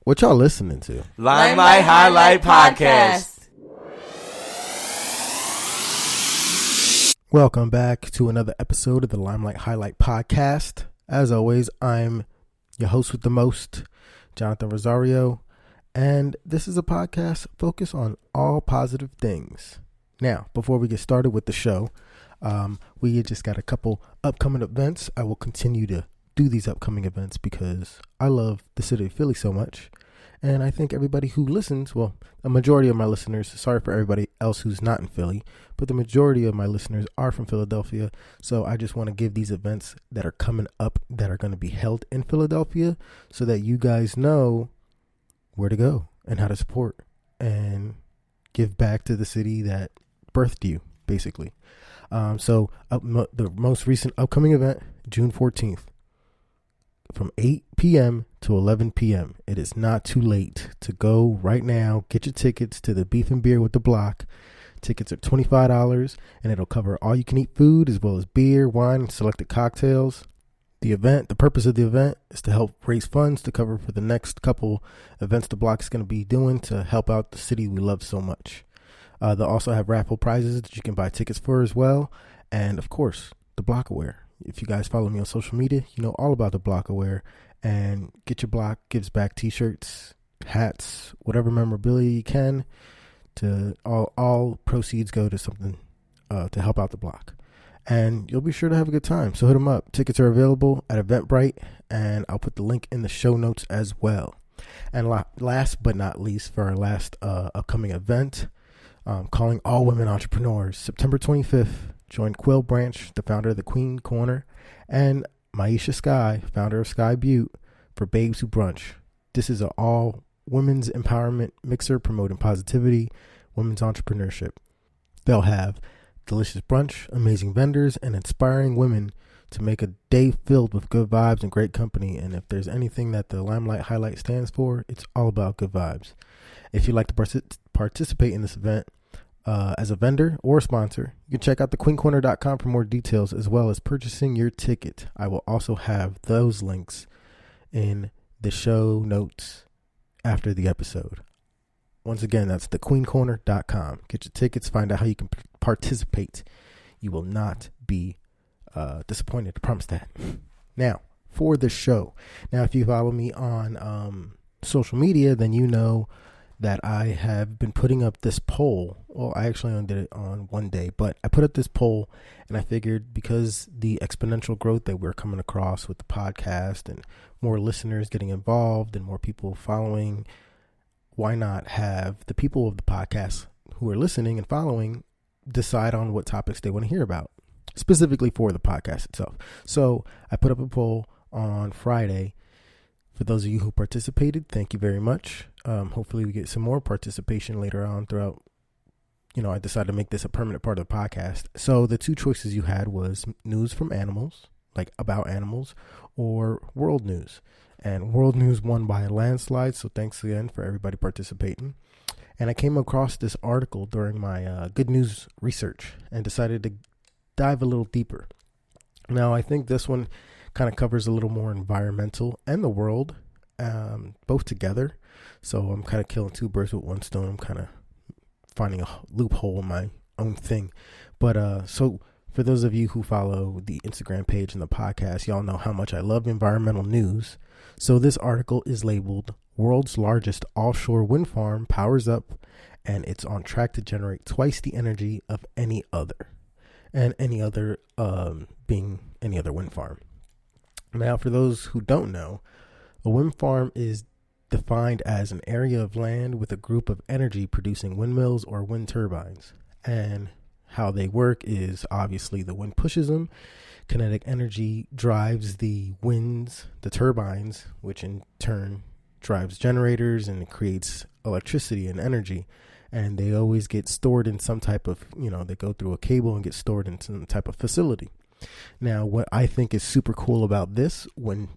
What y'all listening to? Limelight Highlight Podcast. Welcome back to another episode of the Limelight Highlight Podcast. As always, I'm your host with the most, Jonathan Rosario, and this is a podcast focused on all positive things. Now, before we get started with the show, we just got a couple upcoming events. I will continue to do these upcoming events because I love the city of Philly so much. And I think everybody who listens, well, a majority of my listeners, sorry for everybody else who's not in Philly, but the majority of my listeners are from Philadelphia. So I just want to give these events that are coming up that are going to be held in Philadelphia so that you guys know where to go and how to support and give back to the city that birthed you, basically. The most recent upcoming event, June 14th. From 8 p.m. to 11 p.m. It is not too late to go right now. Get your tickets to the Beef and Beer with the Block. Tickets are $25 and it'll cover all you can eat food as well as beer, wine, and selected cocktails. The purpose of the event is to help raise funds to cover for the next couple events the Block is going to be doing to help out the city we love so much. They'll also have raffle prizes that you can buy tickets for as well. And of course, the Blockaware. If you guys follow me on social media, you know all about the Blockaware. And Get Your Block gives back t-shirts, hats, whatever memorabilia you can. To all proceeds go to something to help out the Block. And you'll be sure to have a good time. So hit them up. Tickets are available at Eventbrite, and I'll put the link in the show notes as well. And last but not least, for our last upcoming event, calling all women entrepreneurs, September 25th. Join Quill Branch, the founder of the Queen Corner, and Maisha Sky, founder of Sky Butte, for Babes Who Brunch. This is an all women's empowerment mixer promoting positivity, women's entrepreneurship. They'll have delicious brunch, amazing vendors, and inspiring women to make a day filled with good vibes and great company. And if there's anything that the Limelight Highlight stands for, it's all about good vibes. If you'd like to participate in this event, as a vendor or a sponsor, you can check out thequeencorner.com for more details as well as purchasing your ticket. I will also have those links in the show notes after the episode. Once again, that's thequeencorner.com. Get your tickets, find out how you can participate. You will not be disappointed, I promise that. Now, for the show. Now, if you follow me on social media, then you know that I have been putting up this poll. Well, I actually only did it on one day, but I put up this poll and I figured because the exponential growth that we're coming across with the podcast and more listeners getting involved and more people following, why not have the people of the podcast who are listening and following decide on what topics they want to hear about, specifically for the podcast itself. So I put up a poll on Friday. For those of you who participated, thank you very much. Hopefully we get some more participation later on throughout. I decided to make this a permanent part of the podcast. So the two choices you had was news from animals, like about animals, or world news. And world news won by a landslide. So thanks again for everybody participating. And I came across this article during my good news research and decided to dive a little deeper. Now, I think this one kind of covers a little more environmental and the world, both together. So I'm kind of killing two birds with one stone. I'm kind of finding a loophole in my own thing. But so for those of you who follow the Instagram page and the podcast, y'all know how much I love environmental news. So this article is labeled World's Largest Offshore Wind Farm Powers Up, and it's on track to generate twice the energy of any other. And any other being any other wind farm. Now, for those who don't know, a wind farm is defined as an area of land with a group of energy producing windmills or wind turbines. And how they work is obviously the wind pushes them. Kinetic energy drives the winds, the turbines, which in turn drives generators and it creates electricity and energy. And they always get stored in some type of, they go through a cable and get stored in some type of facility. Now, what I think is super cool about this wind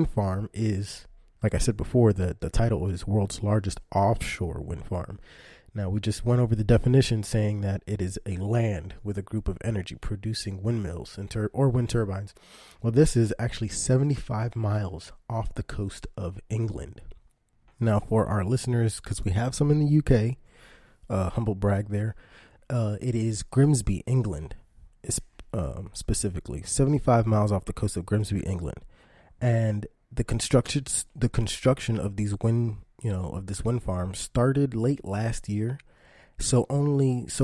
farm is, like I said before, the title is World's Largest Offshore Wind Farm. Now, we just went over the definition saying that it is a land with a group of energy producing windmills or wind turbines. Well, this is actually 75 miles off the coast of England. Now, for our listeners, because we have some in the UK, humble brag there, it is Grimsby, England, specifically 75 miles off the coast of Grimsby, England. And the construction of these this wind farm started late last year. So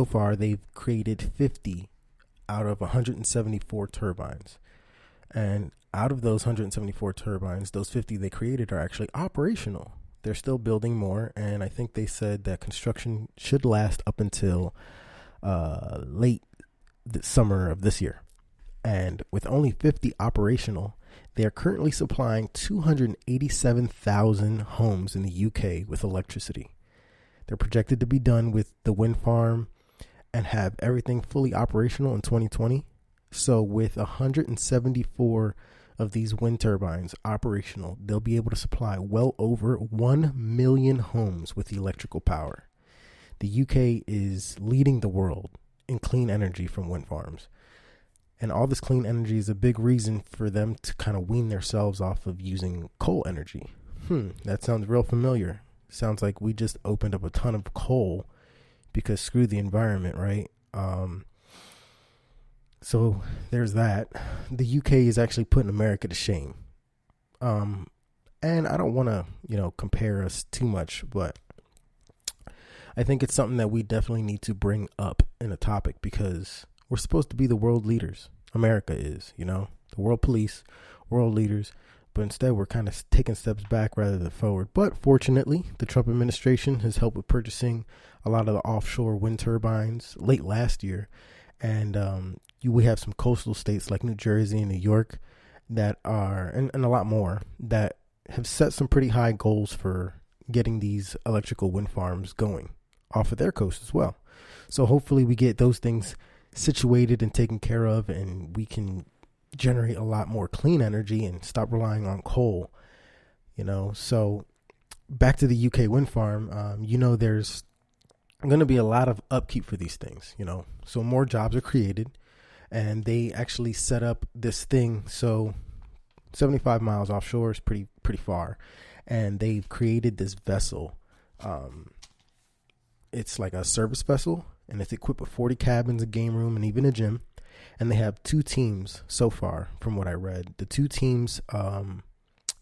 far they've created 50 out of 174 turbines. And out of those 174 turbines, those 50 they created are actually operational. They're still building more, and I think they said that construction should last up until late the summer of this year. And with only 50 operational, they are currently supplying 287,000 homes in the UK with electricity. They're projected to be done with the wind farm and have everything fully operational in 2020. So with 174 of these wind turbines operational, they'll be able to supply well over 1 million homes with electrical power. The UK is leading the world in clean energy from wind farms. And all this clean energy is a big reason for them to kind of wean themselves off of using coal energy. That sounds real familiar. Sounds like we just opened up a ton of coal because screw the environment, right? So there's that. The UK is actually putting America to shame. And I don't want to, compare us too much, but I think it's something that we definitely need to bring up in a topic because we're supposed to be the world leaders. America is, the world police, world leaders, but instead we're kind of taking steps back rather than forward. But fortunately, the Trump administration has helped with purchasing a lot of the offshore wind turbines late last year. And we have some coastal states like New Jersey and New York that are, and a lot more, that have set some pretty high goals for getting these electrical wind farms going off of their coast as well. So hopefully we get those things situated and taken care of, and we can generate a lot more clean energy and stop relying on coal. So back to the UK wind farm, there's going to be a lot of upkeep for these things, so more jobs are created, and they actually set up this thing. So 75 miles offshore is pretty far, and they've created this vessel. It's like a service vessel, and it's equipped with 40 cabins, a game room, and even a gym. And they have 2 teams so far, from what I read. The 2 teams,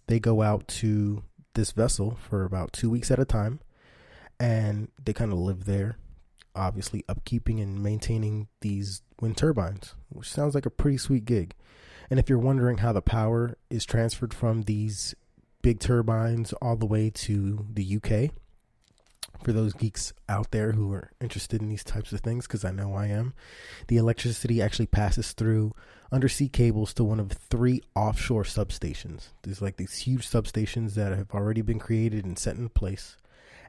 they go out to this vessel for about 2 weeks at a time, and they kind of live there, obviously upkeeping and maintaining these wind turbines, which sounds like a pretty sweet gig. And if you're wondering how the power is transferred from these big turbines all the way to the UK, for those geeks out there who are interested in these types of things, because I know I am, the electricity actually passes through undersea cables to one of 3 offshore substations. There's like these huge substations that have already been created and set in place.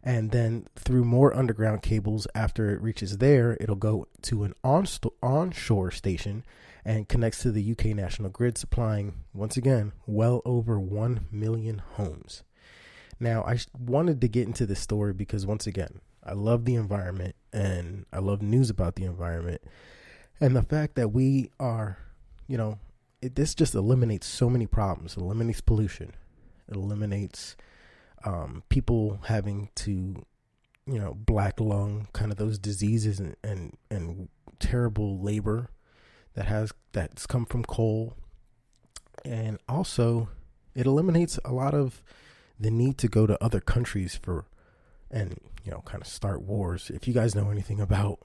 And then through more underground cables, after it reaches there, it'll go to an onshore station and connects to the UK national grid, supplying, once again, well over 1 million homes. Now, I wanted to get into this story because, once again, I love the environment and I love news about the environment. And the fact that we are, this just eliminates so many problems. It eliminates pollution. It eliminates people having to, black lung, kind of those diseases and terrible labor that's come from coal. And also, it eliminates a lot of the need to go to other countries and kind of start wars. If you guys know anything about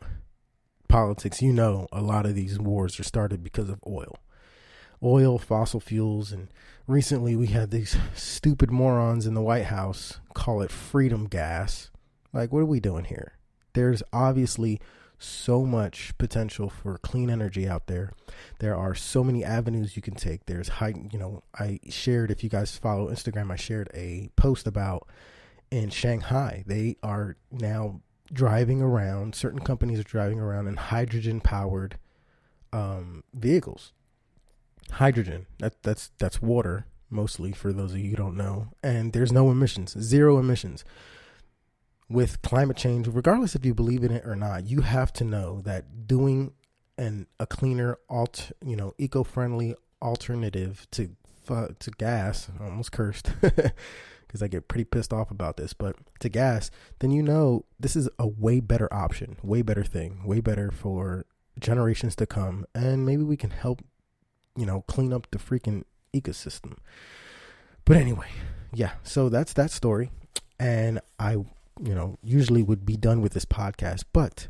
politics, a lot of these wars are started because of oil, fossil fuels. And recently we had these stupid morons in the White House call it freedom gas. Like, what are we doing here? There's obviously so much potential for clean energy out there. There are so many avenues you can take. There's I shared, if you guys follow Instagram, I shared a post about in Shanghai. They are now driving around, certain companies are driving around in hydrogen powered vehicles. Hydrogen, that's water mostly, for those of you who don't know, and there's no emissions, 0 emissions. with climate change, regardless if you believe in it or not, you have to know that doing a cleaner, eco-friendly alternative to gas, I almost cursed because I get pretty pissed off about this, but to gas, then this is a way better option, way better thing, way better for generations to come, and maybe we can help, clean up the freaking ecosystem. But anyway, yeah, so that's that story, and I usually would be done with this podcast, but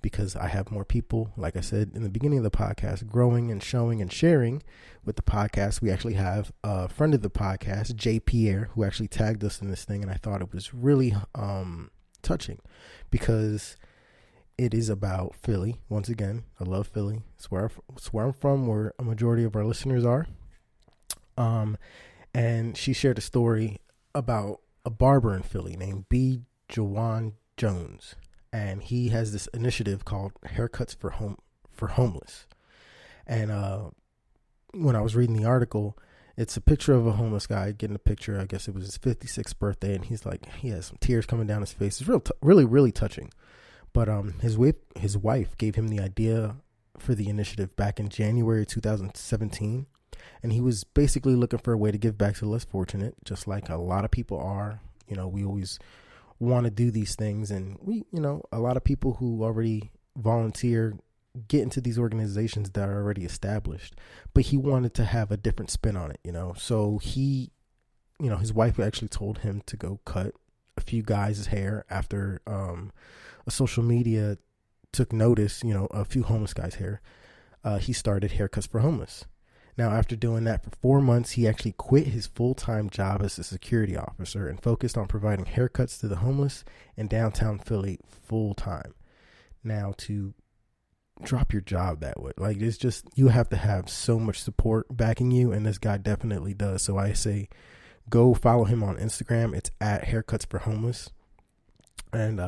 because I have more people, like I said in the beginning of the podcast, growing and showing and sharing with the podcast, we actually have a friend of the podcast, Jay Pierre, who actually tagged us in this thing, and I thought it was really touching because it is about Philly. Once again, I love Philly. It's where I'm from, where a majority of our listeners are. And she shared a story about a barber in Philly named JaWaun Jones, and he has this initiative called Haircuts for Homeless. And when I was reading the article, it's a picture of a homeless guy getting a picture. I guess it was his 56th birthday, and he has some tears coming down his face. It's really touching. But his wife gave him the idea for the initiative back in January 2017. And he was basically looking for a way to give back to the less fortunate, just like a lot of people are. We always want to do these things, and a lot of people who already volunteer get into these organizations that are already established. But he wanted to have a different spin on it, So he, his wife actually told him to go cut a few guys' hair after a social media took notice, a few homeless guys' hair. He started Haircuts for Homeless. Now, after doing that for 4 months, he actually quit his full-time job as a security officer and focused on providing haircuts to the homeless in downtown Philly full-time. Now, to drop your job that way, it's just, you have to have so much support backing you, and this guy definitely does. So I say go follow him on Instagram. It's at Haircuts for Homeless. And,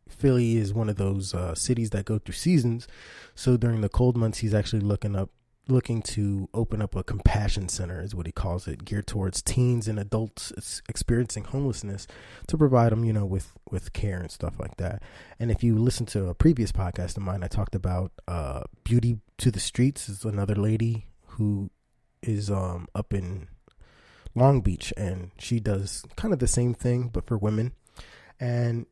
Philly is one of those cities that go through seasons. So during the cold months, he's actually looking to open up a compassion center, is what he calls it, geared towards teens and adults experiencing homelessness, to provide them, with care and stuff like that. And if you listen to a previous podcast of mine, I talked about Beauty to the Streets. Is another lady who is up in Long Beach, and she does kind of the same thing, but for women. And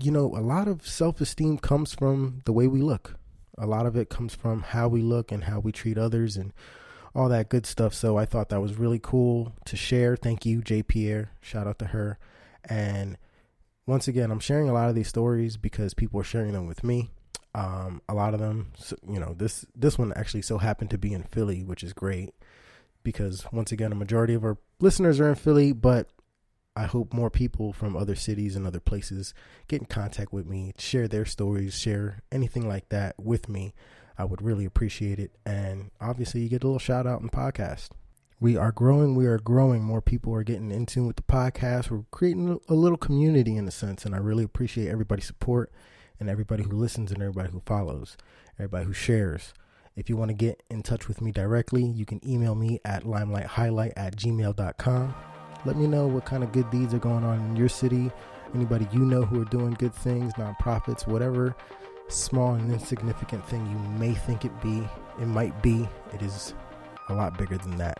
a lot of self-esteem comes from the way we look. A lot of it comes from how we look and how we treat others and all that good stuff. So I thought that was really cool to share. Thank you, Jay Pierre. Shout out to her. And once again, I'm sharing a lot of these stories because people are sharing them with me. A lot of them, this one actually so happened to be in Philly, which is great because, once again, a majority of our listeners are in Philly, but I hope more people from other cities and other places get in contact with me, share their stories, share anything like that with me. I would really appreciate it. And obviously you get a little shout out in the podcast. We are growing. More people are getting in tune with the podcast. We're creating a little community in a sense. And I really appreciate everybody's support and everybody who listens and everybody who follows, everybody who shares. If you want to get in touch with me directly, you can email me at limelighthhighlight@gmail.com. Let me know what kind of good deeds are going on in your city. Anybody who are doing good things, nonprofits, whatever small and insignificant thing you may think it might be. It is a lot bigger than that.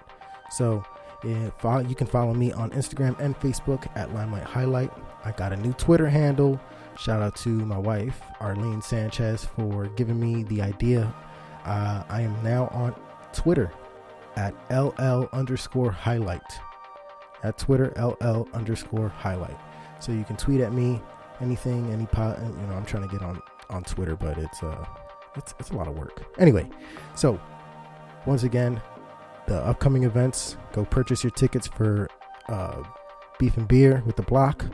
So you can follow me on Instagram and Facebook at Limelight Highlight. I got a new Twitter handle. Shout out to my wife, Arlene Sanchez, for giving me the idea. I am now on Twitter at LL_highlight. At Twitter, LL_highlight. So you can tweet at me, anything, I'm trying to get on Twitter, but it's a lot of work. Anyway, so once again, the upcoming events, go purchase your tickets for Beef and Beer with the Block,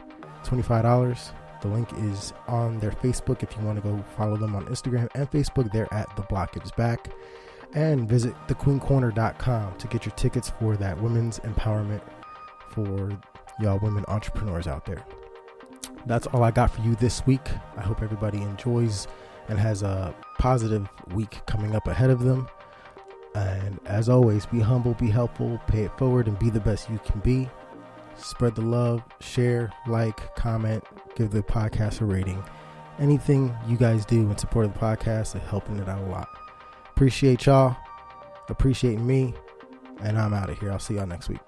$25. The link is on their Facebook. If you want to go follow them on Instagram and Facebook, they're at The Block Gives Back. And visit thequeencorner.com to get your tickets for that women's empowerment for y'all women entrepreneurs out there. That's all I got for you this week. I hope everybody enjoys and has a positive week coming up ahead of them. And as always, be humble, be helpful, pay it forward, and be the best you can be. Spread the love, share, like, comment, give the podcast a rating. Anything you guys do in support of the podcast is helping it out a lot. Appreciate y'all, appreciate me, and I'm out of here. I'll see y'all next week.